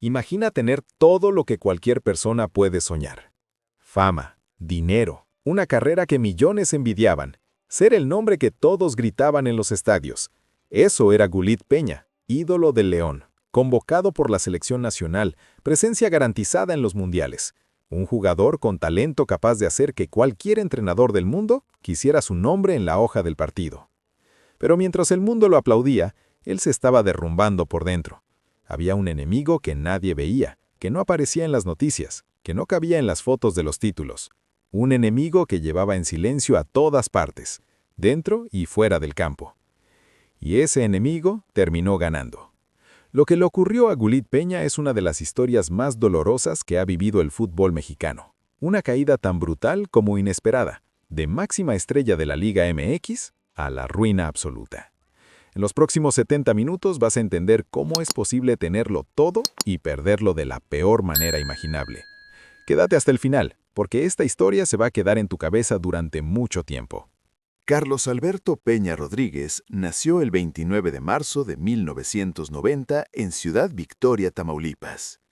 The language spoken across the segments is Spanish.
Imagina tener todo lo que cualquier persona puede soñar. Fama, dinero, una carrera que millones envidiaban, ser el nombre que todos gritaban en los estadios. Eso era Gulit Peña, ídolo del León, convocado por la selección nacional, presencia garantizada en los mundiales. Un jugador con talento capaz de hacer que cualquier entrenador del mundo quisiera su nombre en la hoja del partido. Pero mientras el mundo lo aplaudía, él se estaba derrumbando por dentro. Había un enemigo que nadie veía, que no aparecía en las noticias, que no cabía en las fotos de los títulos. Un enemigo que llevaba en silencio a todas partes, dentro y fuera del campo. Y ese enemigo terminó ganando. Lo que le ocurrió a Gulit Peña es una de las historias más dolorosas que ha vivido el fútbol mexicano. Una caída tan brutal como inesperada, de máxima estrella de la Liga MX a la ruina absoluta. En los próximos 70 minutos vas a entender cómo es posible tenerlo todo y perderlo de la peor manera imaginable. Quédate hasta el final, porque esta historia se va a quedar en tu cabeza durante mucho tiempo. Carlos Alberto Peña Rodríguez nació el 29 de marzo de 1990 en Ciudad Victoria, Tamaulipas.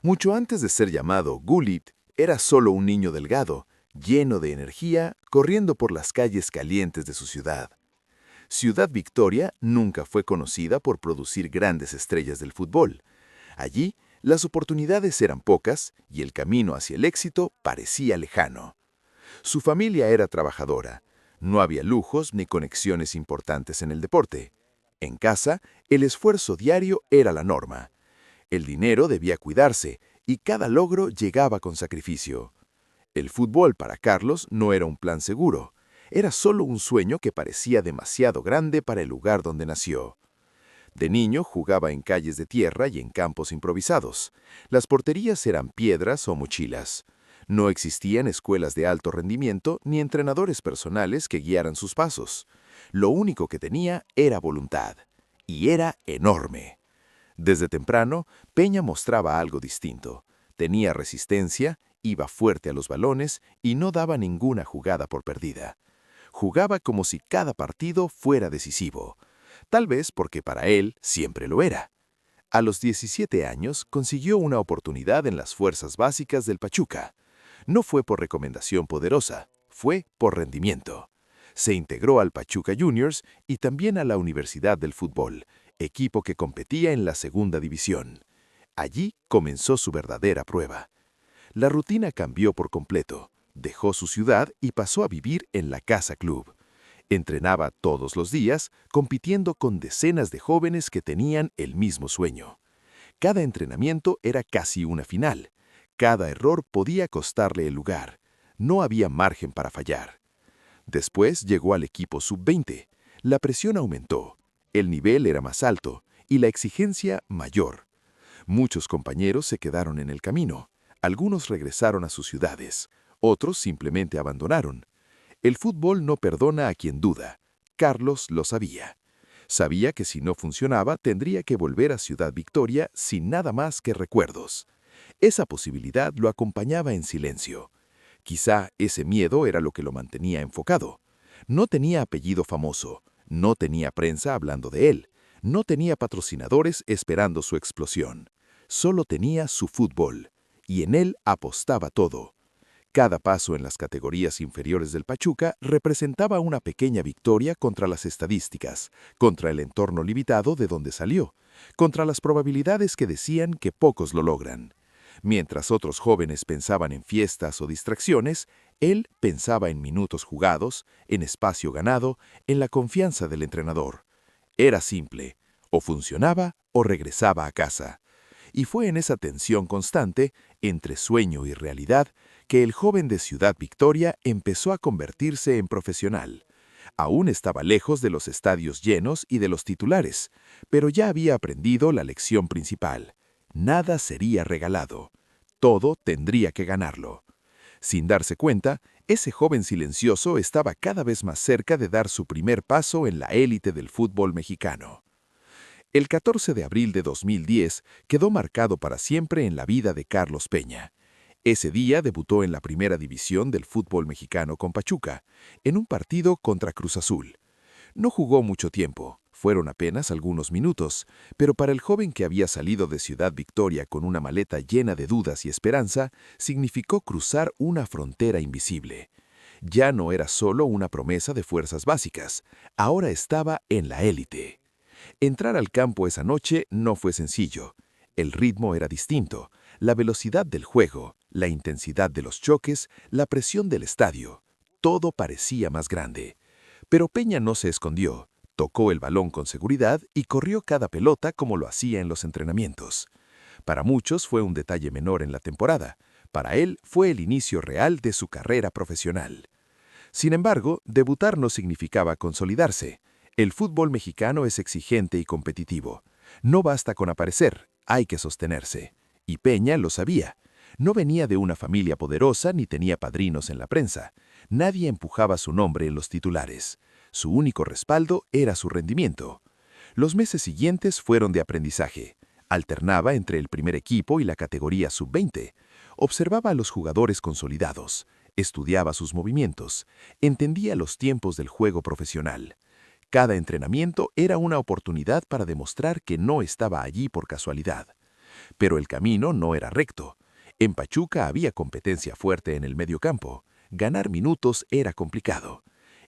Mucho antes de ser llamado Gulit, era solo un niño delgado, lleno de energía, corriendo por las calles calientes de su ciudad. Ciudad Victoria nunca fue conocida por producir grandes estrellas del fútbol. Allí, las oportunidades eran pocas y el camino hacia el éxito parecía lejano. Su familia era trabajadora. No había lujos ni conexiones importantes en el deporte. En casa, el esfuerzo diario era la norma. El dinero debía cuidarse y cada logro llegaba con sacrificio. El fútbol para Carlos no era un plan seguro. Era solo un sueño que parecía demasiado grande para el lugar donde nació. De niño jugaba en calles de tierra y en campos improvisados. Las porterías eran piedras o mochilas. No existían escuelas de alto rendimiento ni entrenadores personales que guiaran sus pasos. Lo único que tenía era voluntad. Y era enorme. Desde temprano, Peña mostraba algo distinto. Tenía resistencia, iba fuerte a los balones y no daba ninguna jugada por perdida. Jugaba como si cada partido fuera decisivo. Tal vez porque para él siempre lo era. A los 17 años consiguió una oportunidad en las fuerzas básicas del Pachuca. No fue por recomendación poderosa, fue por rendimiento. Se integró al Pachuca Juniors y también a la Universidad del Fútbol, equipo que competía en la segunda división. Allí comenzó su verdadera prueba. La rutina cambió por completo. Dejó su ciudad y pasó a vivir en la Casa Club. Entrenaba todos los días, compitiendo con decenas de jóvenes que tenían el mismo sueño. Cada entrenamiento era casi una final. Cada error podía costarle el lugar. No había margen para fallar. Después llegó al equipo sub-20. La presión aumentó. El nivel era más alto y la exigencia mayor. Muchos compañeros se quedaron en el camino. Algunos regresaron a sus ciudades. Otros simplemente abandonaron. El fútbol no perdona a quien duda. Carlos lo sabía. Sabía que si no funcionaba tendría que volver a Ciudad Victoria sin nada más que recuerdos. Esa posibilidad lo acompañaba en silencio. Quizá ese miedo era lo que lo mantenía enfocado. No tenía apellido famoso, no tenía prensa hablando de él, no tenía patrocinadores esperando su explosión. Solo tenía su fútbol, y en él apostaba todo. Cada paso en las categorías inferiores del Pachuca representaba una pequeña victoria contra las estadísticas, contra el entorno limitado de donde salió, contra las probabilidades que decían que pocos lo logran. Mientras otros jóvenes pensaban en fiestas o distracciones, él pensaba en minutos jugados, en espacio ganado, en la confianza del entrenador. Era simple, o funcionaba o regresaba a casa. Y fue en esa tensión constante, entre sueño y realidad, que el joven de Ciudad Victoria empezó a convertirse en profesional. Aún estaba lejos de los estadios llenos y de los titulares, pero ya había aprendido la lección principal. Nada sería regalado. Todo tendría que ganarlo. Sin darse cuenta, ese joven silencioso estaba cada vez más cerca de dar su primer paso en la élite del fútbol mexicano. El 14 de abril de 2010 quedó marcado para siempre en la vida de Carlos Peña. Ese día debutó en la primera división del fútbol mexicano con Pachuca, en un partido contra Cruz Azul. No jugó mucho tiempo, Fueron apenas algunos minutos, pero para el joven que había salido de Ciudad Victoria con una maleta llena de dudas y esperanza, significó cruzar una frontera invisible. Ya no era solo una promesa de fuerzas básicas, ahora estaba en la élite. Entrar al campo esa noche no fue sencillo. El ritmo era distinto, la velocidad del juego, la intensidad de los choques, la presión del estadio. Todo parecía más grande. Pero Peña no se escondió, tocó el balón con seguridad y corrió cada pelota como lo hacía en los entrenamientos. Para muchos fue un detalle menor en la temporada. Para él fue el inicio real de su carrera profesional. Sin embargo, debutar no significaba consolidarse. El fútbol mexicano es exigente y competitivo. No basta con aparecer, hay que sostenerse. Y Peña lo sabía. No venía de una familia poderosa ni tenía padrinos en la prensa. Nadie empujaba su nombre en los titulares. Su único respaldo era su rendimiento. Los meses siguientes fueron de aprendizaje. Alternaba entre el primer equipo y la categoría sub-20. Observaba a los jugadores consolidados. Estudiaba sus movimientos. Entendía los tiempos del juego profesional. Cada entrenamiento era una oportunidad para demostrar que no estaba allí por casualidad. Pero el camino no era recto. En Pachuca había competencia fuerte en el mediocampo. Ganar minutos era complicado.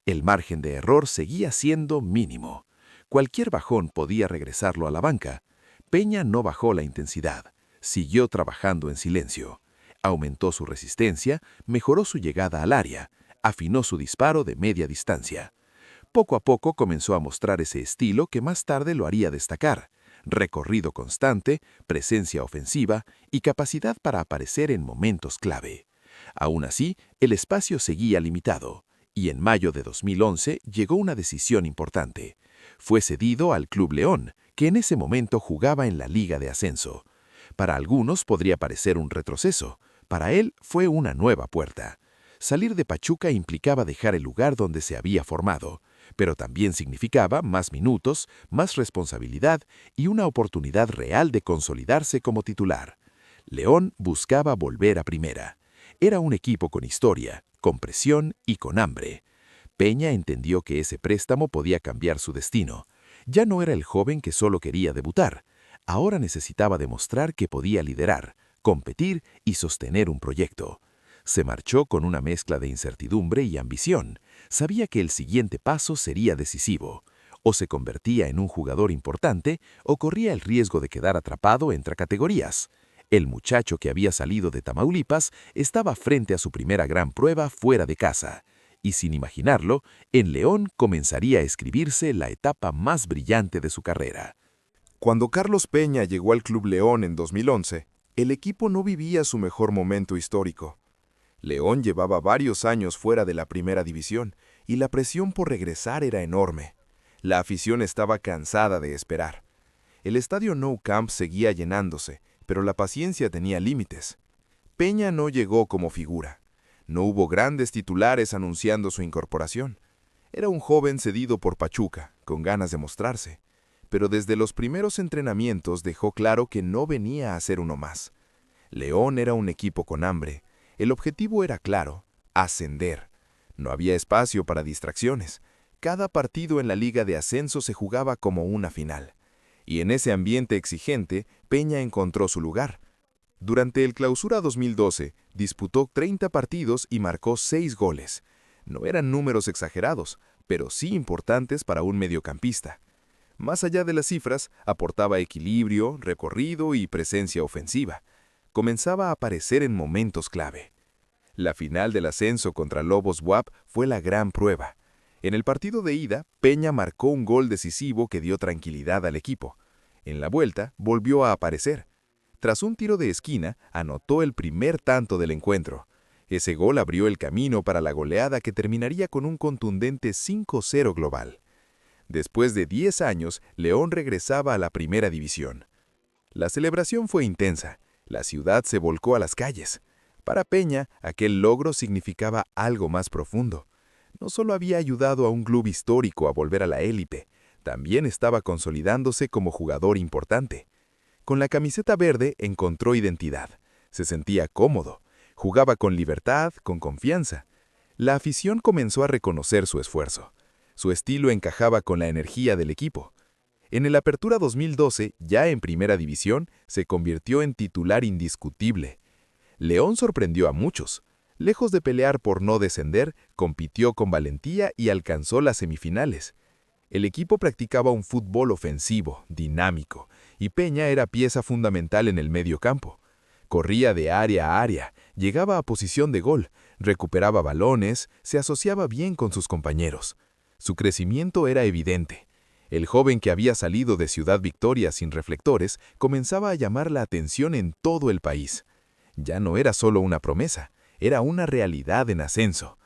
El margen de error seguía siendo mínimo. Cualquier bajón podía regresarlo a la banca. Peña no bajó la intensidad. Siguió trabajando en silencio. Aumentó su resistencia, mejoró su llegada al área, afinó su disparo de media distancia. Poco a poco comenzó a mostrar ese estilo que más tarde lo haría destacar. Recorrido constante, presencia ofensiva y capacidad para aparecer en momentos clave. Aún así, el espacio seguía limitado, y en mayo de 2011 llegó una decisión importante. Fue cedido al Club León, que en ese momento jugaba en la Liga de Ascenso. Para algunos podría parecer un retroceso, para él fue una nueva puerta. Salir de Pachuca implicaba dejar el lugar donde se había formado, pero también significaba más minutos, más responsabilidad y una oportunidad real de consolidarse como titular. León buscaba volver a primera. Era un equipo con historia, con presión y con hambre. Peña entendió que ese préstamo podía cambiar su destino. Ya no era el joven que solo quería debutar. Ahora necesitaba demostrar que podía liderar, competir y sostener un proyecto. Se marchó con una mezcla de incertidumbre y ambición. Sabía que el siguiente paso sería decisivo. O se convertía en un jugador importante o corría el riesgo de quedar atrapado entre categorías. El muchacho que había salido de Tamaulipas estaba frente a su primera gran prueba fuera de casa. Y sin imaginarlo, en León comenzaría a escribirse la etapa más brillante de su carrera. Cuando Carlos Peña llegó al Club León en 2011, el equipo no vivía su mejor momento histórico. León llevaba varios años fuera de la primera división y la presión por regresar era enorme. La afición estaba cansada de esperar. El estadio Nou Camp seguía llenándose, pero la paciencia tenía límites. Peña no llegó como figura. No hubo grandes titulares anunciando su incorporación. Era un joven cedido por Pachuca, con ganas de mostrarse. Pero desde los primeros entrenamientos dejó claro que no venía a ser uno más. León era un equipo con hambre. El objetivo era claro, ascender. No había espacio para distracciones. Cada partido en la Liga de Ascenso se jugaba como una final. Y en ese ambiente exigente, Peña encontró su lugar. Durante el Clausura 2012, disputó 30 partidos y marcó 6 goles. No eran números exagerados, pero sí importantes para un mediocampista. Más allá de las cifras, aportaba equilibrio, recorrido y presencia ofensiva. Comenzaba a aparecer en momentos clave. La final del ascenso contra Lobos BUAP fue la gran prueba. En el partido de ida, Peña marcó un gol decisivo que dio tranquilidad al equipo. En la vuelta, volvió a aparecer. Tras un tiro de esquina, anotó el primer tanto del encuentro. Ese gol abrió el camino para la goleada que terminaría con un contundente 5-0 global. Después de 10 años, León regresaba a la primera división. La celebración fue intensa. La ciudad se volcó a las calles. Para Peña, aquel logro significaba algo más profundo. No solo había ayudado a un club histórico a volver a la élite, también estaba consolidándose como jugador importante. Con la camiseta verde encontró identidad. Se sentía cómodo. Jugaba con libertad, con confianza. La afición comenzó a reconocer su esfuerzo. Su estilo encajaba con la energía del equipo. En el Apertura 2012, ya en Primera División, se convirtió en titular indiscutible. León sorprendió a muchos. Lejos de pelear por no descender, compitió con valentía y alcanzó las semifinales. El equipo practicaba un fútbol ofensivo, dinámico, y Peña era pieza fundamental en el medio campo. Corría de área a área, llegaba a posición de gol, recuperaba balones, se asociaba bien con sus compañeros. Su crecimiento era evidente. El joven que había salido de Ciudad Victoria sin reflectores comenzaba a llamar la atención en todo el país. Ya no era solo una promesa, era una realidad en ascenso.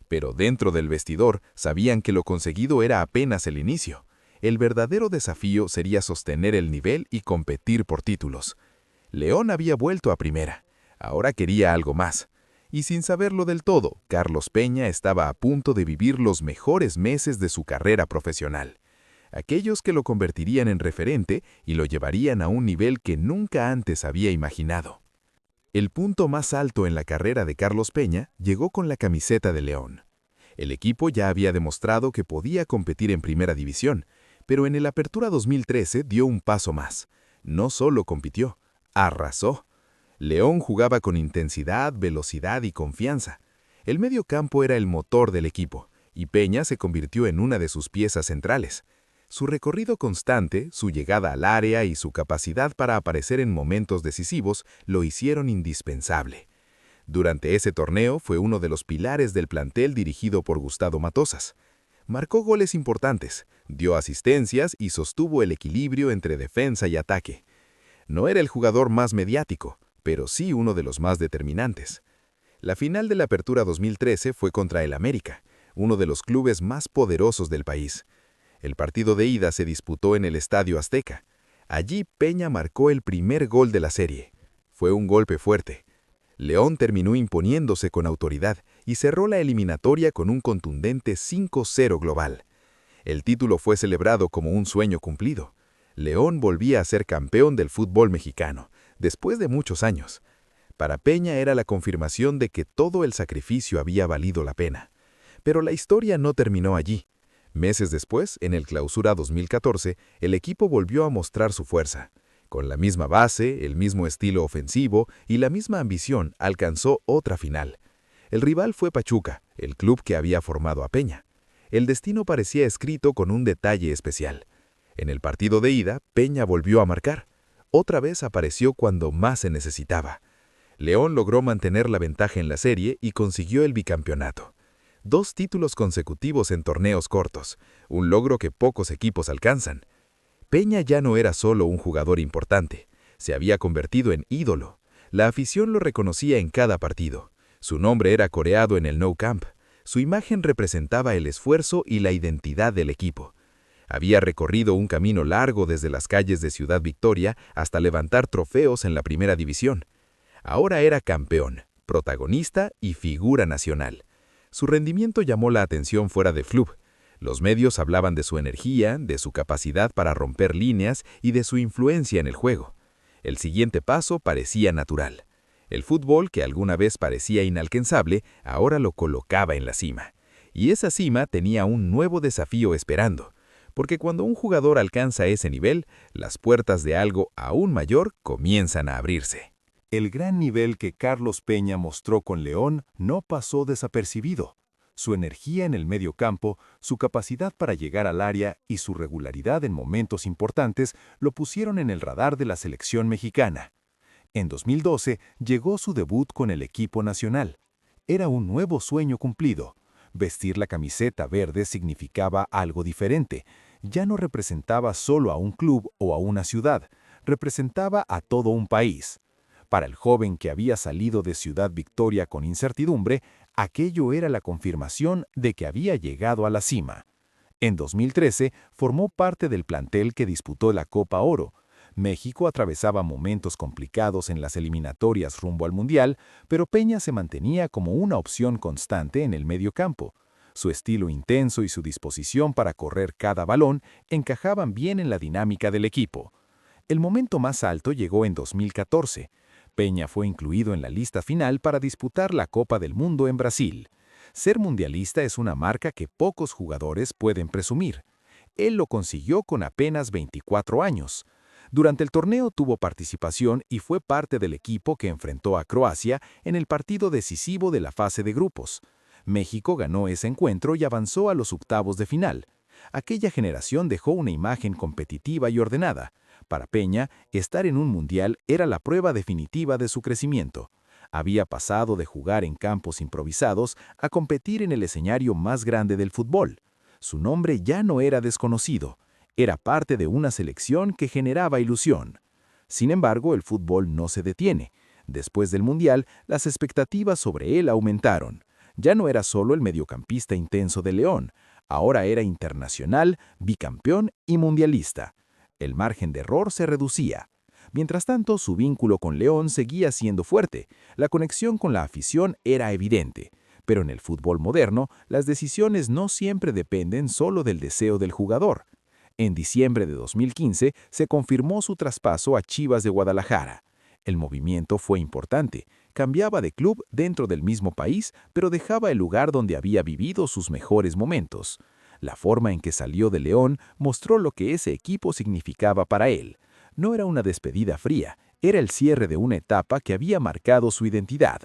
Pero dentro del vestidor sabían que lo conseguido era apenas el inicio. El verdadero desafío sería sostener el nivel y competir por títulos. León había vuelto a primera. Ahora quería algo más. Y sin saberlo del todo, Carlos Peña estaba a punto de vivir los mejores meses de su carrera profesional. Aquellos que lo convertirían en referente y lo llevarían a un nivel que nunca antes había imaginado. El punto más alto en la carrera de Carlos Peña llegó con la camiseta de León. El equipo ya había demostrado que podía competir en Primera División, pero en el Apertura 2013 dio un paso más. No solo compitió, arrasó. León jugaba con intensidad, velocidad y confianza. El medio campo era el motor del equipo, y Peña se convirtió en una de sus piezas centrales. Su recorrido constante, su llegada al área y su capacidad para aparecer en momentos decisivos lo hicieron indispensable. Durante ese torneo fue uno de los pilares del plantel dirigido por Gustavo Matosas. Marcó goles importantes, dio asistencias y sostuvo el equilibrio entre defensa y ataque. No era el jugador más mediático, pero sí uno de los más determinantes. La final de la Apertura 2013 fue contra el América, uno de los clubes más poderosos del país. El partido de ida se disputó en el Estadio Azteca. Allí Peña marcó el primer gol de la serie. Fue un golpe fuerte. León terminó imponiéndose con autoridad y cerró la eliminatoria con un contundente 5-0 global. El título fue celebrado como un sueño cumplido. León volvía a ser campeón del fútbol mexicano, después de muchos años. Para Peña era la confirmación de que todo el sacrificio había valido la pena. Pero la historia no terminó allí. Meses después, en el Clausura 2014, el equipo volvió a mostrar su fuerza. Con la misma base, el mismo estilo ofensivo y la misma ambición, alcanzó otra final. El rival fue Pachuca, el club que había formado a Peña. El destino parecía escrito con un detalle especial. En el partido de ida, Peña volvió a marcar. Otra vez apareció cuando más se necesitaba. León logró mantener la ventaja en la serie y consiguió el bicampeonato. 2 títulos consecutivos en torneos cortos, un logro que pocos equipos alcanzan. Peña ya no era solo un jugador importante, se había convertido en ídolo. La afición lo reconocía en cada partido. Su nombre era coreado en el Nou Camp. Su imagen representaba el esfuerzo y la identidad del equipo. Había recorrido un camino largo desde las calles de Ciudad Victoria hasta levantar trofeos en la Primera División. Ahora era campeón, protagonista y figura nacional. Su rendimiento llamó la atención fuera de club. Los medios hablaban de su energía, de su capacidad para romper líneas y de su influencia en el juego. El siguiente paso parecía natural. El fútbol, que alguna vez parecía inalcanzable, ahora lo colocaba en la cima. Y esa cima tenía un nuevo desafío esperando, porque cuando un jugador alcanza ese nivel, las puertas de algo aún mayor comienzan a abrirse. El gran nivel que Carlos Peña mostró con León no pasó desapercibido. Su energía en el medio campo, su capacidad para llegar al área y su regularidad en momentos importantes lo pusieron en el radar de la selección mexicana. En 2012 llegó su debut con el equipo nacional. Era un nuevo sueño cumplido. Vestir la camiseta verde significaba algo diferente. Ya no representaba solo a un club o a una ciudad, representaba a todo un país. Para el joven que había salido de Ciudad Victoria con incertidumbre, aquello era la confirmación de que había llegado a la cima. En 2013 formó parte del plantel que disputó la Copa Oro. México atravesaba momentos complicados en las eliminatorias rumbo al Mundial, pero Peña se mantenía como una opción constante en el medio campo. Su estilo intenso y su disposición para correr cada balón encajaban bien en la dinámica del equipo. El momento más alto llegó en 2014. Peña fue incluido en la lista final para disputar la Copa del Mundo en Brasil. Ser mundialista es una marca que pocos jugadores pueden presumir. Él lo consiguió con apenas 24 años. Durante el torneo tuvo participación y fue parte del equipo que enfrentó a Croacia en el partido decisivo de la fase de grupos. México ganó ese encuentro y avanzó a los octavos de final. Aquella generación dejó una imagen competitiva y ordenada. Para Peña, estar en un mundial era la prueba definitiva de su crecimiento. Había pasado de jugar en campos improvisados a competir en el escenario más grande del fútbol. Su nombre ya no era desconocido. Era parte de una selección que generaba ilusión. Sin embargo, el fútbol no se detiene. Después del Mundial, las expectativas sobre él aumentaron. Ya no era solo el mediocampista intenso de León, ahora era internacional, bicampeón y mundialista. El margen de error se reducía. Mientras tanto, su vínculo con León seguía siendo fuerte. La conexión con la afición era evidente. Pero en el fútbol moderno, las decisiones no siempre dependen solo del deseo del jugador. En diciembre de 2015 se confirmó su traspaso a Chivas de Guadalajara. El movimiento fue importante. Cambiaba de club dentro del mismo país, pero dejaba el lugar donde había vivido sus mejores momentos. La forma en que salió de León mostró lo que ese equipo significaba para él. No era una despedida fría, era el cierre de una etapa que había marcado su identidad.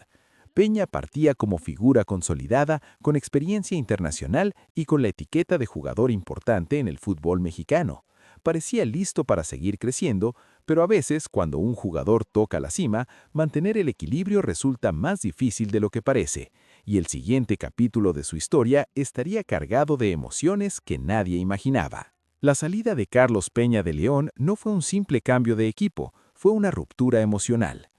Peña partía como figura consolidada, con experiencia internacional y con la etiqueta de jugador importante en el fútbol mexicano. Parecía listo para seguir creciendo, pero a veces, cuando un jugador toca la cima, mantener el equilibrio resulta más difícil de lo que parece, y el siguiente capítulo de su historia estaría cargado de emociones que nadie imaginaba. La salida de Carlos Peña de León no fue un simple cambio de equipo, fue una ruptura emocional.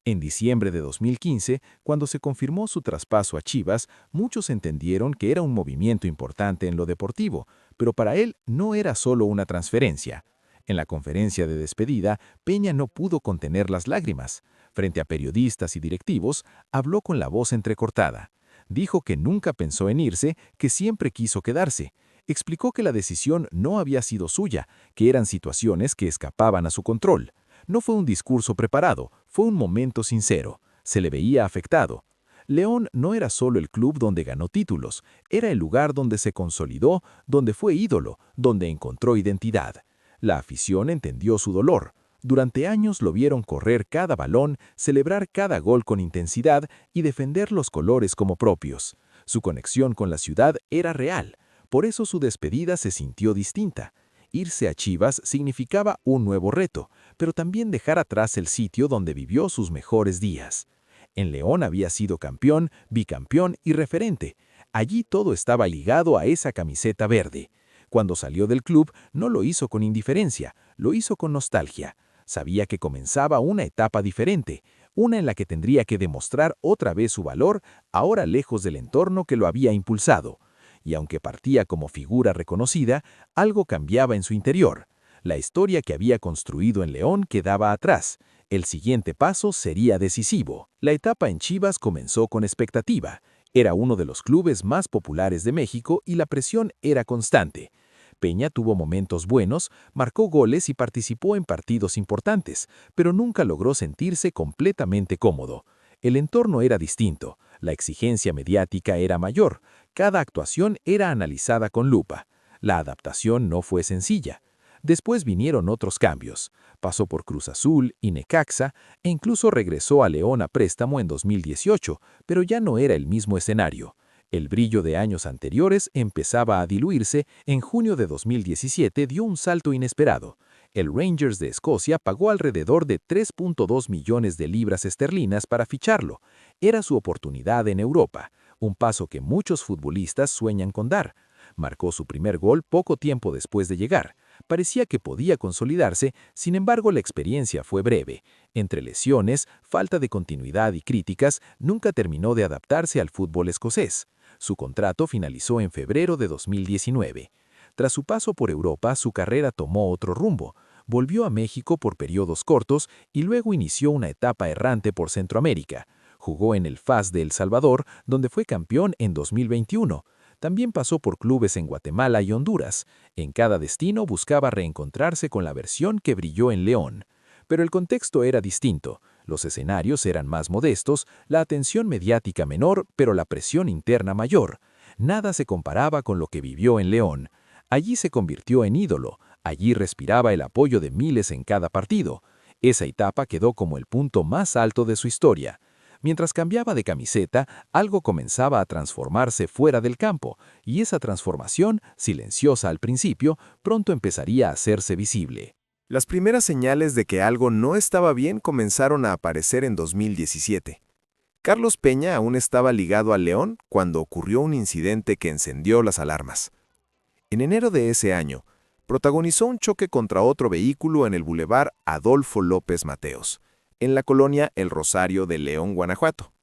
En diciembre de 2015, cuando se confirmó su traspaso a Chivas, muchos entendieron que era un movimiento importante en lo deportivo, pero para él no era solo una transferencia. En la conferencia de despedida, Peña no pudo contener las lágrimas. Frente a periodistas y directivos, habló con la voz entrecortada. Dijo que nunca pensó en irse, que siempre quiso quedarse. Explicó que la decisión no había sido suya, que eran situaciones que escapaban a su control. No fue un discurso preparado, fue un momento sincero. Se le veía afectado. León no era solo el club donde ganó títulos, era el lugar donde se consolidó, donde fue ídolo, donde encontró identidad. La afición entendió su dolor. Durante años lo vieron correr cada balón, celebrar cada gol con intensidad y defender los colores como propios. Su conexión con la ciudad era real, por eso su despedida se sintió distinta. Irse a Chivas significaba un nuevo reto, pero también dejar atrás el sitio donde vivió sus mejores días. En León había sido campeón, bicampeón y referente. Allí todo estaba ligado a esa camiseta verde. Cuando salió del club, no lo hizo con indiferencia, lo hizo con nostalgia. Sabía que comenzaba una etapa diferente, una en la que tendría que demostrar otra vez su valor, ahora lejos del entorno que lo había impulsado. Y aunque partía como figura reconocida, algo cambiaba en su interior. La historia que había construido en León quedaba atrás. El siguiente paso sería decisivo. La etapa en Chivas comenzó con expectativa. Era uno de los clubes más populares de México y la presión era constante. Peña tuvo momentos buenos, marcó goles y participó en partidos importantes, pero nunca logró sentirse completamente cómodo. El entorno era distinto, la exigencia mediática era mayor, cada actuación era analizada con lupa. La adaptación no fue sencilla. Después vinieron otros cambios. Pasó por Cruz Azul y Necaxa e incluso regresó a León a préstamo en 2018, pero ya no era el mismo escenario. El brillo de años anteriores empezaba a diluirse. En junio de 2017 dio un salto inesperado. El Rangers de Escocia pagó alrededor de 3.2 millones de libras esterlinas para ficharlo. Era su oportunidad en Europa, un paso que muchos futbolistas sueñan con dar. Marcó su primer gol poco tiempo después de llegar. Parecía que podía consolidarse, sin embargo la experiencia fue breve. Entre lesiones, falta de continuidad y críticas, nunca terminó de adaptarse al fútbol escocés. Su contrato finalizó en febrero de 2019. Tras su paso por Europa, su carrera tomó otro rumbo. Volvió a México por periodos cortos y luego inició una etapa errante por Centroamérica. Jugó en el FAS de El Salvador, donde fue campeón en 2021. También pasó por clubes en Guatemala y Honduras. En cada destino buscaba reencontrarse con la versión que brilló en León. Pero el contexto era distinto. Los escenarios eran más modestos, la atención mediática menor, pero la presión interna mayor. Nada se comparaba con lo que vivió en León. Allí se convirtió en ídolo, allí respiraba el apoyo de miles en cada partido. Esa etapa quedó como el punto más alto de su historia. Mientras cambiaba de camiseta, algo comenzaba a transformarse fuera del campo, y esa transformación, silenciosa al principio, pronto empezaría a hacerse visible. Las primeras señales de que algo no estaba bien comenzaron a aparecer en 2017. Carlos Peña aún estaba ligado al León cuando ocurrió un incidente que encendió las alarmas. En enero de ese año, protagonizó un choque contra otro vehículo en el Boulevard Adolfo López Mateos, en la colonia El Rosario de León, Guanajuato.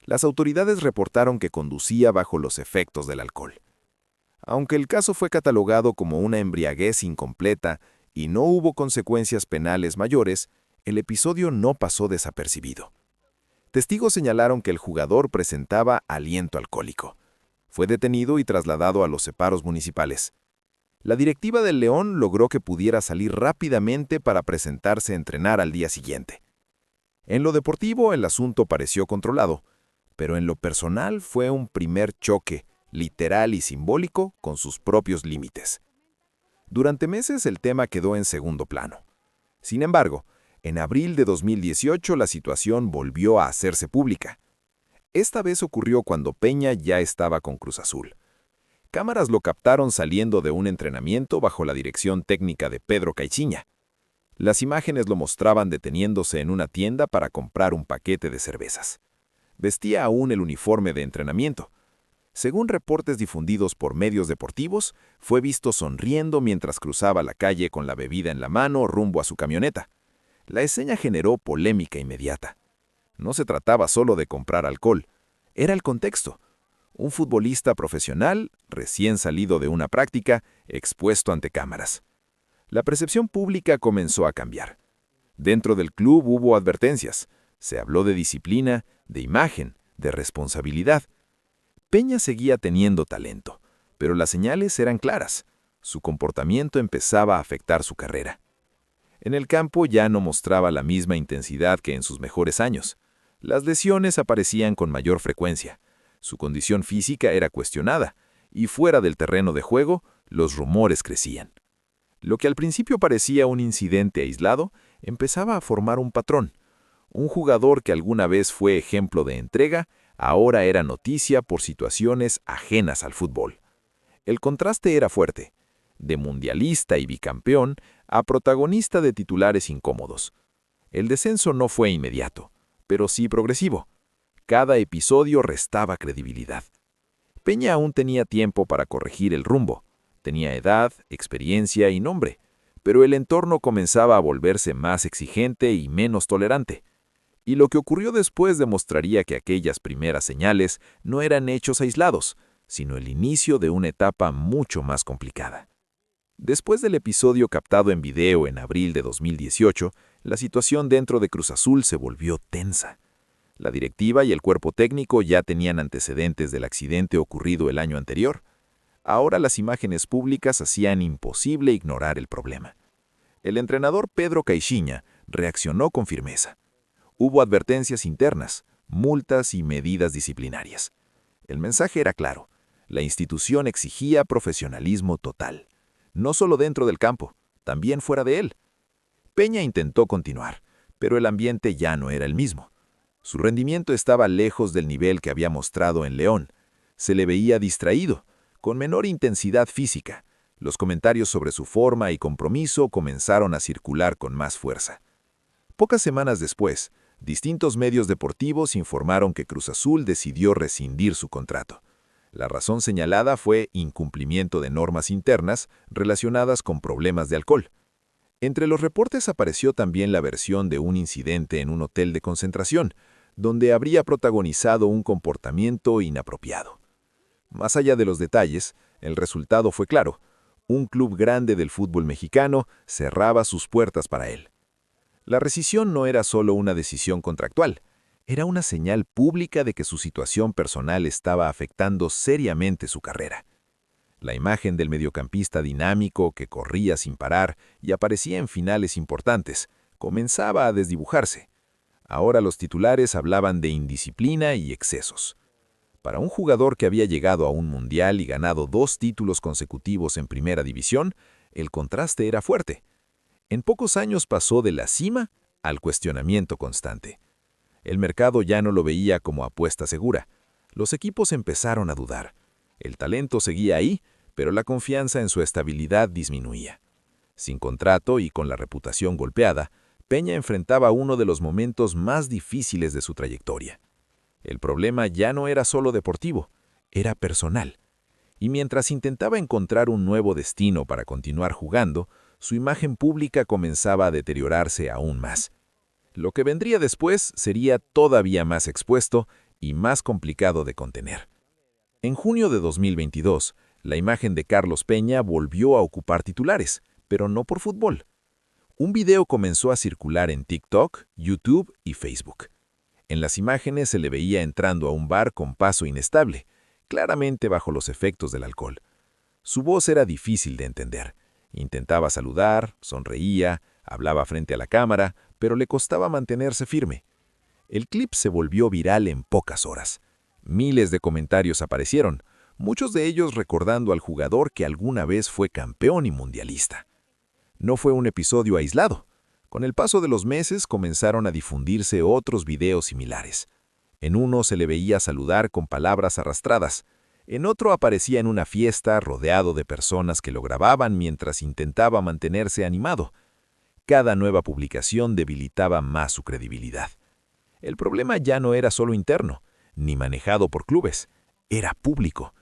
Las autoridades reportaron que conducía bajo los efectos del alcohol. Aunque el caso fue catalogado como una embriaguez incompleta y no hubo consecuencias penales mayores, el episodio no pasó desapercibido. Testigos señalaron que el jugador presentaba aliento alcohólico. Fue detenido y trasladado a los separos municipales. La directiva del León logró que pudiera salir rápidamente para presentarse a entrenar al día siguiente. En lo deportivo, el asunto pareció controlado, pero en lo personal fue un primer choque, literal y simbólico, con sus propios límites. Durante meses el tema quedó en segundo plano. Sin embargo, en abril de 2018 la situación volvió a hacerse pública. Esta vez ocurrió cuando Peña ya estaba con Cruz Azul. Cámaras lo captaron saliendo de un entrenamiento bajo la dirección técnica de Pedro Caixinha. Las imágenes lo mostraban deteniéndose en una tienda para comprar un paquete de cervezas. Vestía aún el uniforme de entrenamiento. Según reportes difundidos por medios deportivos, fue visto sonriendo mientras cruzaba la calle con la bebida en la mano rumbo a su camioneta. La escena generó polémica inmediata. No se trataba solo de comprar alcohol, era el contexto. Un futbolista profesional, recién salido de una práctica, expuesto ante cámaras. La percepción pública comenzó a cambiar. Dentro del club hubo advertencias. Se habló de disciplina, de imagen, de responsabilidad. Peña seguía teniendo talento, pero las señales eran claras. Su comportamiento empezaba a afectar su carrera. En el campo ya no mostraba la misma intensidad que en sus mejores años. Las lesiones aparecían con mayor frecuencia. Su condición física era cuestionada, y fuera del terreno de juego, los rumores crecían. Lo que al principio parecía un incidente aislado, empezaba a formar un patrón. Un jugador que alguna vez fue ejemplo de entrega, ahora era noticia por situaciones ajenas al fútbol. El contraste era fuerte, de mundialista y bicampeón a protagonista de titulares incómodos. El descenso no fue inmediato, pero sí progresivo. Cada episodio restaba credibilidad. Peña aún tenía tiempo para corregir el rumbo. Tenía edad, experiencia y nombre, pero el entorno comenzaba a volverse más exigente y menos tolerante. Y lo que ocurrió después demostraría que aquellas primeras señales no eran hechos aislados, sino el inicio de una etapa mucho más complicada. Después del episodio captado en video en abril de 2018, la situación dentro de Cruz Azul se volvió tensa. La directiva y el cuerpo técnico ya tenían antecedentes del accidente ocurrido el año anterior. Ahora las imágenes públicas hacían imposible ignorar el problema. El entrenador Pedro Caixinha reaccionó con firmeza. Hubo advertencias internas, multas y medidas disciplinarias. El mensaje era claro. La institución exigía profesionalismo total. No solo dentro del campo, también fuera de él. Peña intentó continuar, pero el ambiente ya no era el mismo. Su rendimiento estaba lejos del nivel que había mostrado en León. Se le veía distraído, con menor intensidad física. Los comentarios sobre su forma y compromiso comenzaron a circular con más fuerza. Pocas semanas después, distintos medios deportivos informaron que Cruz Azul decidió rescindir su contrato. La razón señalada fue incumplimiento de normas internas relacionadas con problemas de alcohol. Entre los reportes apareció también la versión de un incidente en un hotel de concentración, donde habría protagonizado un comportamiento inapropiado. Más allá de los detalles, el resultado fue claro. Un club grande del fútbol mexicano cerraba sus puertas para él. La rescisión no era solo una decisión contractual, era una señal pública de que su situación personal estaba afectando seriamente su carrera. La imagen del mediocampista dinámico que corría sin parar y aparecía en finales importantes comenzaba a desdibujarse. Ahora los titulares hablaban de indisciplina y excesos. Para un jugador que había llegado a un mundial y ganado 2 títulos consecutivos en primera división, el contraste era fuerte. En pocos años pasó de la cima al cuestionamiento constante. El mercado ya no lo veía como apuesta segura. Los equipos empezaron a dudar. El talento seguía ahí, pero la confianza en su estabilidad disminuía. Sin contrato y con la reputación golpeada, Peña enfrentaba uno de los momentos más difíciles de su trayectoria. El problema ya no era solo deportivo, era personal. Y mientras intentaba encontrar un nuevo destino para continuar jugando, su imagen pública comenzaba a deteriorarse aún más. Lo que vendría después sería todavía más expuesto y más complicado de contener. En junio de 2022, la imagen de Carlos Peña volvió a ocupar titulares, pero no por fútbol. Un video comenzó a circular en TikTok, YouTube y Facebook. En las imágenes se le veía entrando a un bar con paso inestable, claramente bajo los efectos del alcohol. Su voz era difícil de entender. Intentaba saludar, sonreía, hablaba frente a la cámara, pero le costaba mantenerse firme. El clip se volvió viral en pocas horas. Miles de comentarios aparecieron, muchos de ellos recordando al jugador que alguna vez fue campeón y mundialista. No fue un episodio aislado. Con el paso de los meses comenzaron a difundirse otros videos similares. En uno se le veía saludar con palabras arrastradas. En otro aparecía en una fiesta rodeado de personas que lo grababan mientras intentaba mantenerse animado. Cada nueva publicación debilitaba más su credibilidad. El problema ya no era solo interno, ni manejado por clubes, era público.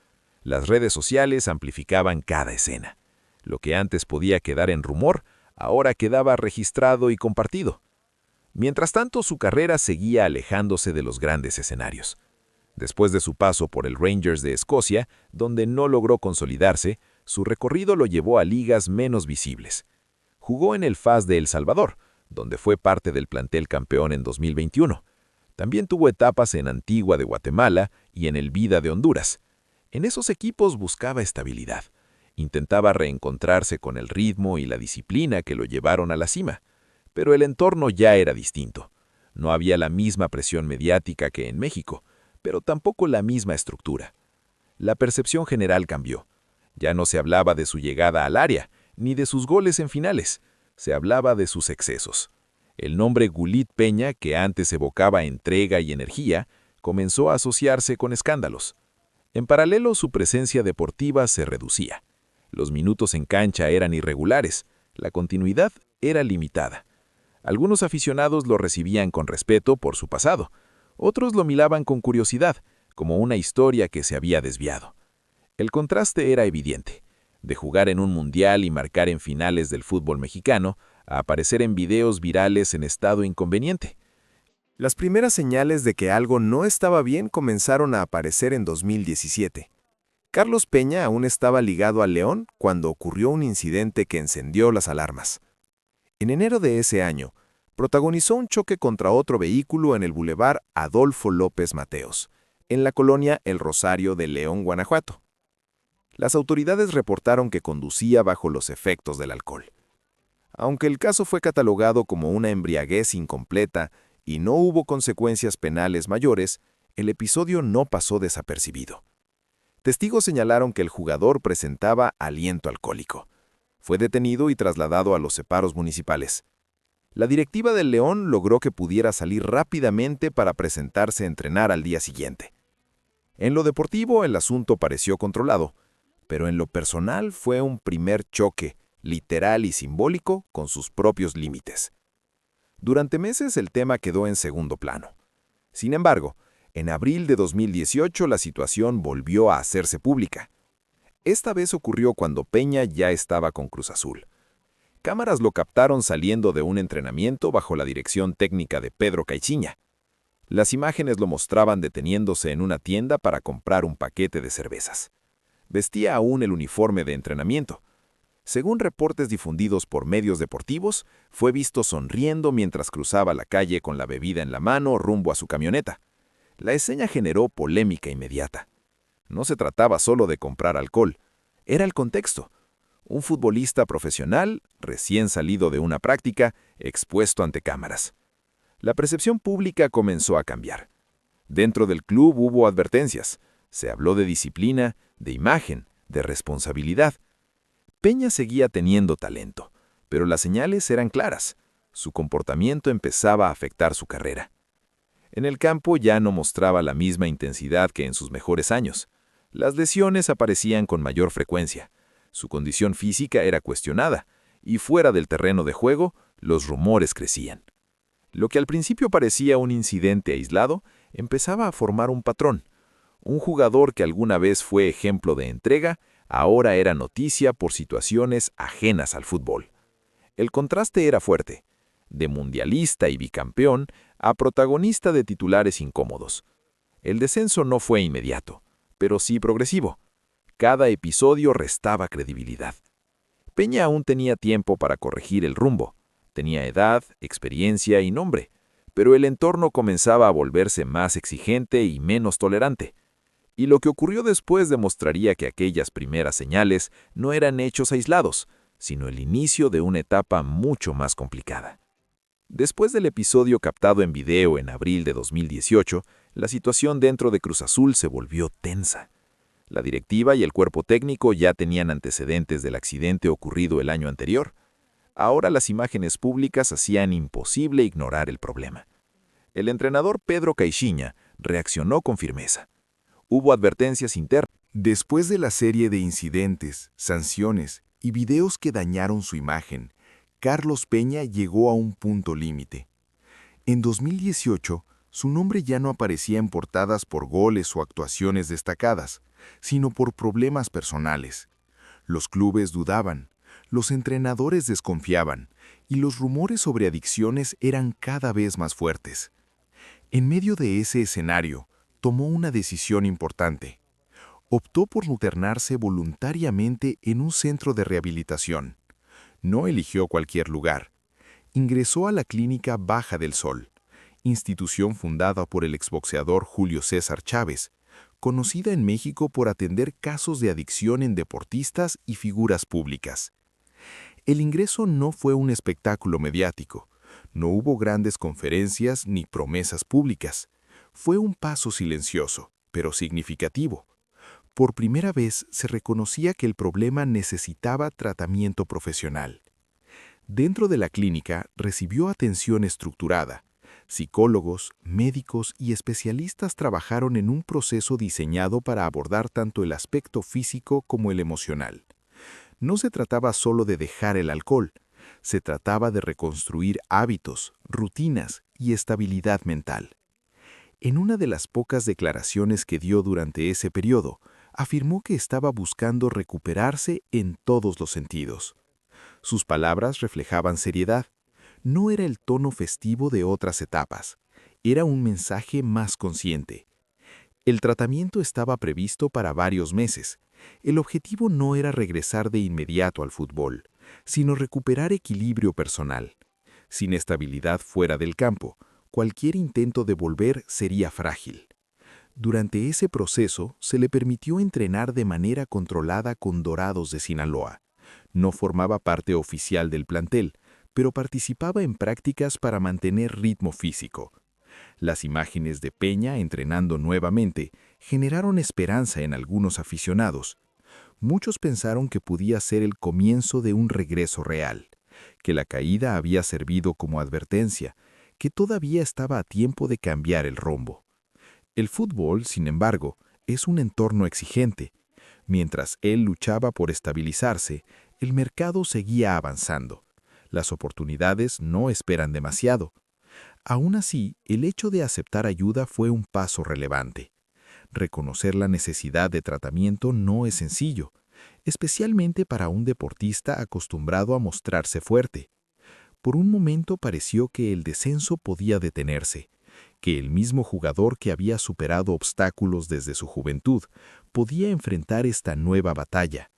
Las redes sociales amplificaban cada escena. Lo que antes podía quedar en rumor, ahora quedaba registrado y compartido. Mientras tanto, su carrera seguía alejándose de los grandes escenarios. Después de su paso por el Rangers de Escocia, donde no logró consolidarse, su recorrido lo llevó a ligas menos visibles. Jugó en el FAS de El Salvador, donde fue parte del plantel campeón en 2021. También tuvo etapas en Antigua de Guatemala y en el Vida de Honduras. En esos equipos buscaba estabilidad. Intentaba reencontrarse con el ritmo y la disciplina que lo llevaron a la cima. Pero el entorno ya era distinto. No había la misma presión mediática que en México, pero tampoco la misma estructura. La percepción general cambió. Ya no se hablaba de su llegada al área, ni de sus goles en finales. Se hablaba de sus excesos. El nombre Gulit Peña, que antes evocaba entrega y energía, comenzó a asociarse con escándalos. En paralelo, su presencia deportiva se reducía. Los minutos en cancha eran irregulares, la continuidad era limitada. Algunos aficionados lo recibían con respeto por su pasado, otros lo miraban con curiosidad, como una historia que se había desviado. El contraste era evidente, de jugar en un mundial y marcar en finales del fútbol mexicano, a aparecer en videos virales en estado inconveniente. Las primeras señales de que algo no estaba bien comenzaron a aparecer en 2017. Carlos Peña aún estaba ligado al León cuando ocurrió un incidente que encendió las alarmas. En enero de ese año, protagonizó un choque contra otro vehículo en el Boulevard Adolfo López Mateos, en la colonia El Rosario de León, Guanajuato. Las autoridades reportaron que conducía bajo los efectos del alcohol. Aunque el caso fue catalogado como una embriaguez incompleta y no hubo consecuencias penales mayores, el episodio no pasó desapercibido. Testigos señalaron que el jugador presentaba aliento alcohólico. Fue detenido y trasladado a los separos municipales. La directiva del León logró que pudiera salir rápidamente para presentarse a entrenar al día siguiente. En lo deportivo, el asunto pareció controlado, pero en lo personal fue un primer choque, literal y simbólico, con sus propios límites. Durante meses el tema quedó en segundo plano. Sin embargo, en abril de 2018 la situación volvió a hacerse pública. Esta vez ocurrió cuando Peña ya estaba con Cruz Azul. Cámaras lo captaron saliendo de un entrenamiento bajo la dirección técnica de Pedro Caixinha. Las imágenes lo mostraban deteniéndose en una tienda para comprar un paquete de cervezas. Vestía aún el uniforme de entrenamiento. Según reportes difundidos por medios deportivos, fue visto sonriendo mientras cruzaba la calle con la bebida en la mano rumbo a su camioneta. La escena generó polémica inmediata. No se trataba solo de comprar alcohol, era el contexto. Un futbolista profesional, recién salido de una práctica, expuesto ante cámaras. La percepción pública comenzó a cambiar. Dentro del club hubo advertencias. Se habló de disciplina, de imagen, de responsabilidad. Peña seguía teniendo talento, pero las señales eran claras. Su comportamiento empezaba a afectar su carrera. En el campo ya no mostraba la misma intensidad que en sus mejores años. Las lesiones aparecían con mayor frecuencia. Su condición física era cuestionada, y fuera del terreno de juego, los rumores crecían. Lo que al principio parecía un incidente aislado, empezaba a formar un patrón. Un jugador que alguna vez fue ejemplo de entrega, ahora era noticia por situaciones ajenas al fútbol. El contraste era fuerte, de mundialista y bicampeón a protagonista de titulares incómodos. El descenso no fue inmediato, pero sí progresivo. Cada episodio restaba credibilidad. Peña aún tenía tiempo para corregir el rumbo. Tenía edad, experiencia y nombre, pero el entorno comenzaba a volverse más exigente y menos tolerante. Y lo que ocurrió después demostraría que aquellas primeras señales no eran hechos aislados, sino el inicio de una etapa mucho más complicada. Después del episodio captado en video en abril de 2018, la situación dentro de Cruz Azul se volvió tensa. La directiva y el cuerpo técnico ya tenían antecedentes del accidente ocurrido el año anterior. Ahora las imágenes públicas hacían imposible ignorar el problema. El entrenador Pedro Caixinha reaccionó con firmeza. Hubo advertencias internas. Después de la serie de incidentes, sanciones y videos que dañaron su imagen, Carlos Peña llegó a un punto límite. En 2018, su nombre ya no aparecía en portadas por goles o actuaciones destacadas, sino por problemas personales. Los clubes dudaban, los entrenadores desconfiaban y los rumores sobre adicciones eran cada vez más fuertes. En medio de ese escenario, tomó una decisión importante. Optó por internarse voluntariamente en un centro de rehabilitación. No eligió cualquier lugar. Ingresó a la Clínica Baja del Sol, institución fundada por el exboxeador Julio César Chávez, conocida en México por atender casos de adicción en deportistas y figuras públicas. El ingreso no fue un espectáculo mediático. No hubo grandes conferencias ni promesas públicas. Fue un paso silencioso, pero significativo. Por primera vez se reconocía que el problema necesitaba tratamiento profesional. Dentro de la clínica recibió atención estructurada. Psicólogos, médicos y especialistas trabajaron en un proceso diseñado para abordar tanto el aspecto físico como el emocional. No se trataba solo de dejar el alcohol, se trataba de reconstruir hábitos, rutinas y estabilidad mental. En una de las pocas declaraciones que dio durante ese periodo, afirmó que estaba buscando recuperarse en todos los sentidos. Sus palabras reflejaban seriedad. No era el tono festivo de otras etapas. Era un mensaje más consciente. El tratamiento estaba previsto para varios meses. El objetivo no era regresar de inmediato al fútbol, sino recuperar equilibrio personal. Sin estabilidad fuera del campo, cualquier intento de volver sería frágil. Durante ese proceso, se le permitió entrenar de manera controlada con Dorados de Sinaloa. No formaba parte oficial del plantel, pero participaba en prácticas para mantener ritmo físico. Las imágenes de Peña entrenando nuevamente generaron esperanza en algunos aficionados. Muchos pensaron que podía ser el comienzo de un regreso real, que la caída había servido como advertencia, que todavía estaba a tiempo de cambiar el rumbo. El fútbol, sin embargo, es un entorno exigente. Mientras él luchaba por estabilizarse, el mercado seguía avanzando. Las oportunidades no esperan demasiado. Aún así, el hecho de aceptar ayuda fue un paso relevante. Reconocer la necesidad de tratamiento no es sencillo, especialmente para un deportista acostumbrado a mostrarse fuerte. Por un momento pareció que el descenso podía detenerse, que el mismo jugador que había superado obstáculos desde su juventud podía enfrentar esta nueva batalla.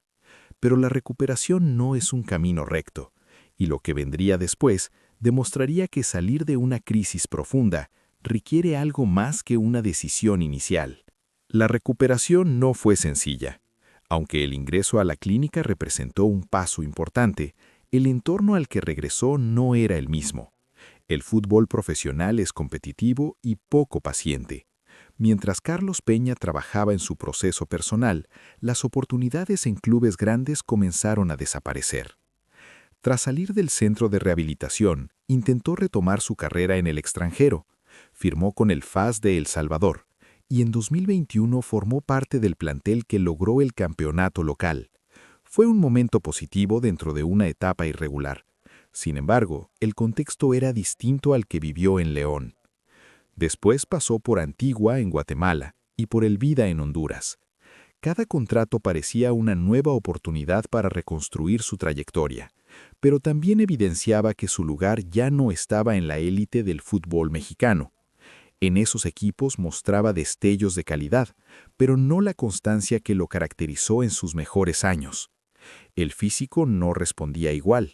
Pero la recuperación no es un camino recto, y lo que vendría después demostraría que salir de una crisis profunda requiere algo más que una decisión inicial. La recuperación no fue sencilla. Aunque el ingreso a la clínica representó un paso importante, el entorno al que regresó no era el mismo. El fútbol profesional es competitivo y poco paciente. Mientras Carlos Peña trabajaba en su proceso personal, las oportunidades en clubes grandes comenzaron a desaparecer. Tras salir del centro de rehabilitación, intentó retomar su carrera en el extranjero. Firmó con el FAS de El Salvador y en 2021 formó parte del plantel que logró el campeonato local. Fue un momento positivo dentro de una etapa irregular. Sin embargo, el contexto era distinto al que vivió en León. Después pasó por Antigua en Guatemala y por El Vida en Honduras. Cada contrato parecía una nueva oportunidad para reconstruir su trayectoria, pero también evidenciaba que su lugar ya no estaba en la élite del fútbol mexicano. En esos equipos mostraba destellos de calidad, pero no la constancia que lo caracterizó en sus mejores años. El físico no respondía igual.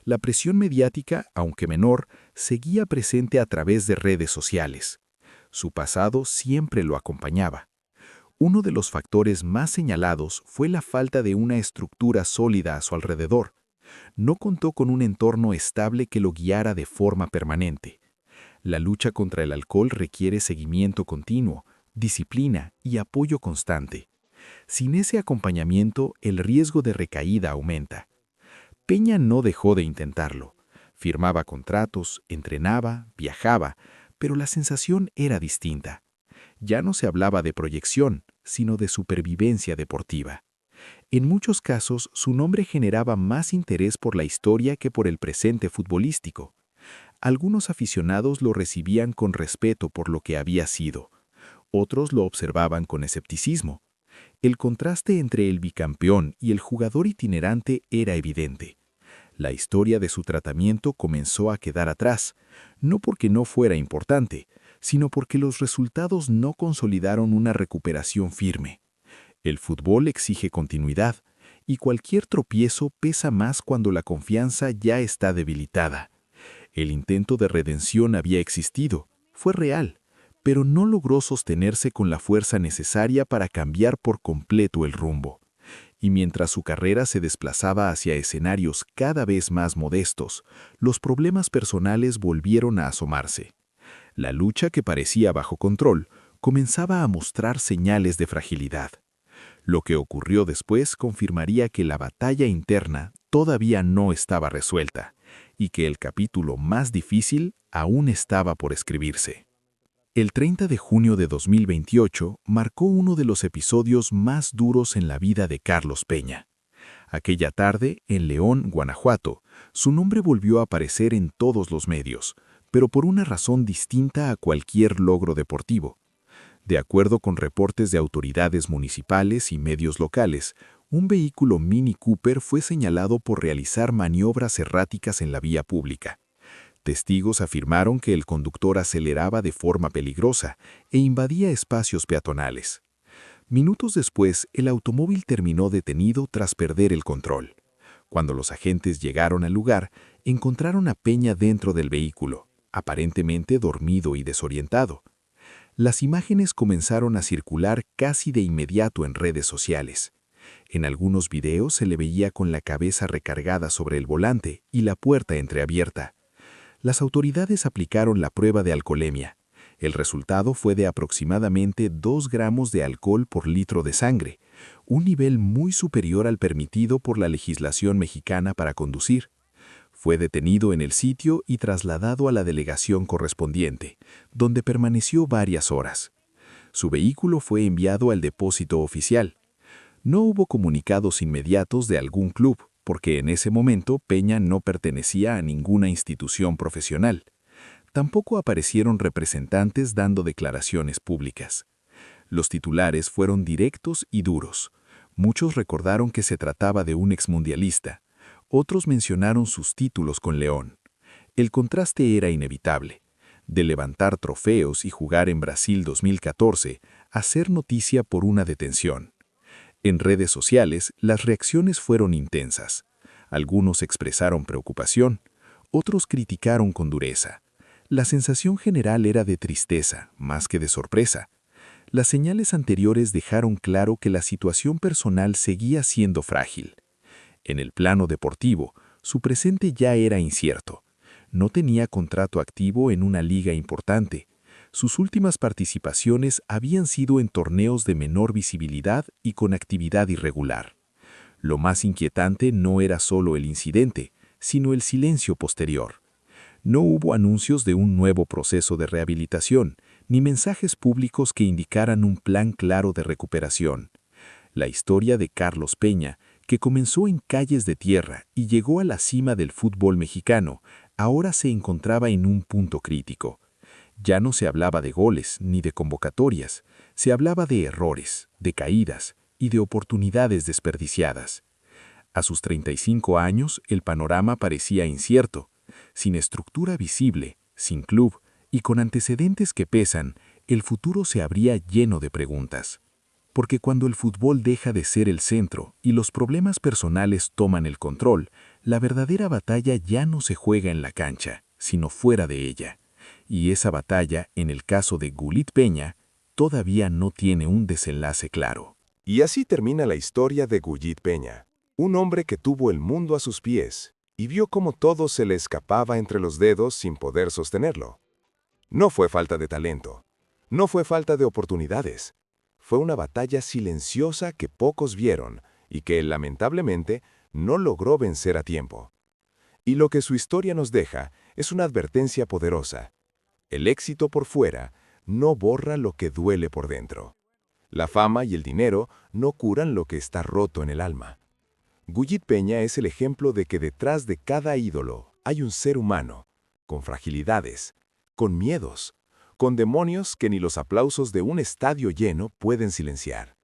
La presión mediática, aunque menor, seguía presente a través de redes sociales. Su pasado siempre lo acompañaba. Uno de los factores más señalados fue la falta de una estructura sólida a su alrededor. No contó con un entorno estable que lo guiara de forma permanente. La lucha contra el alcohol requiere seguimiento continuo, disciplina y apoyo constante. Sin ese acompañamiento, el riesgo de recaída aumenta. Peña no dejó de intentarlo. Firmaba contratos, entrenaba, viajaba, pero la sensación era distinta. Ya no se hablaba de proyección, sino de supervivencia deportiva. En muchos casos, su nombre generaba más interés por la historia que por el presente futbolístico. Algunos aficionados lo recibían con respeto por lo que había sido. Otros lo observaban con escepticismo. El contraste entre el bicampeón y el jugador itinerante era evidente. La historia de su tratamiento comenzó a quedar atrás, no porque no fuera importante, sino porque los resultados no consolidaron una recuperación firme. El fútbol exige continuidad, y cualquier tropiezo pesa más cuando la confianza ya está debilitada. El intento de redención había existido, fue real, pero no logró sostenerse con la fuerza necesaria para cambiar por completo el rumbo. Y mientras su carrera se desplazaba hacia escenarios cada vez más modestos, los problemas personales volvieron a asomarse. La lucha que parecía bajo control comenzaba a mostrar señales de fragilidad. Lo que ocurrió después confirmaría que la batalla interna todavía no estaba resuelta y que el capítulo más difícil aún estaba por escribirse. El 30 de junio de 2028 marcó uno de los episodios más duros en la vida de Carlos Peña. Aquella tarde, en León, Guanajuato, su nombre volvió a aparecer en todos los medios, pero por una razón distinta a cualquier logro deportivo. De acuerdo con reportes de autoridades municipales y medios locales, un vehículo Mini Cooper fue señalado por realizar maniobras erráticas en la vía pública. Testigos afirmaron que el conductor aceleraba de forma peligrosa e invadía espacios peatonales. Minutos después, el automóvil terminó detenido tras perder el control. Cuando los agentes llegaron al lugar, encontraron a Peña dentro del vehículo, aparentemente dormido y desorientado. Las imágenes comenzaron a circular casi de inmediato en redes sociales. En algunos videos se le veía con la cabeza recargada sobre el volante y la puerta entreabierta. Las autoridades aplicaron la prueba de alcoholemia. El resultado fue de aproximadamente 2 gramos de alcohol por litro de sangre, un nivel muy superior al permitido por la legislación mexicana para conducir. Fue detenido en el sitio y trasladado a la delegación correspondiente, donde permaneció varias horas. Su vehículo fue enviado al depósito oficial. No hubo comunicados inmediatos de algún club, porque en ese momento Peña no pertenecía a ninguna institución profesional. Tampoco aparecieron representantes dando declaraciones públicas. Los titulares fueron directos y duros. Muchos recordaron que se trataba de un exmundialista. Otros mencionaron sus títulos con León. El contraste era inevitable. De levantar trofeos y jugar en Brasil 2014 a ser noticia por una detención. En redes sociales, las reacciones fueron intensas. Algunos expresaron preocupación, otros criticaron con dureza. La sensación general era de tristeza, más que de sorpresa. Las señales anteriores dejaron claro que la situación personal seguía siendo frágil. En el plano deportivo, su presente ya era incierto. No tenía contrato activo en una liga importante. Sus últimas participaciones habían sido en torneos de menor visibilidad y con actividad irregular. Lo más inquietante no era solo el incidente, sino el silencio posterior. No hubo anuncios de un nuevo proceso de rehabilitación, ni mensajes públicos que indicaran un plan claro de recuperación. La historia de Carlos Peña, que comenzó en calles de tierra y llegó a la cima del fútbol mexicano, ahora se encontraba en un punto crítico. Ya no se hablaba de goles ni de convocatorias, se hablaba de errores, de caídas y de oportunidades desperdiciadas. A sus 35 años, el panorama parecía incierto. Sin estructura visible, sin club y con antecedentes que pesan, el futuro se abría lleno de preguntas. Porque cuando el fútbol deja de ser el centro y los problemas personales toman el control, la verdadera batalla ya no se juega en la cancha, sino fuera de ella. Y esa batalla, en el caso de Gullit Peña, todavía no tiene un desenlace claro. Y así termina la historia de Gullit Peña, un hombre que tuvo el mundo a sus pies y vio cómo todo se le escapaba entre los dedos sin poder sostenerlo. No fue falta de talento, no fue falta de oportunidades, fue una batalla silenciosa que pocos vieron y que, lamentablemente, no logró vencer a tiempo. Y lo que su historia nos deja es una advertencia poderosa. El éxito por fuera no borra lo que duele por dentro. La fama y el dinero no curan lo que está roto en el alma. Gullit Peña es el ejemplo de que detrás de cada ídolo hay un ser humano, con fragilidades, con miedos, con demonios que ni los aplausos de un estadio lleno pueden silenciar.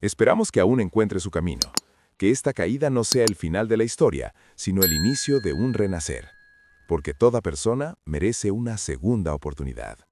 Esperamos que aún encuentre su camino, que esta caída no sea el final de la historia, sino el inicio de un renacer, porque toda persona merece una segunda oportunidad.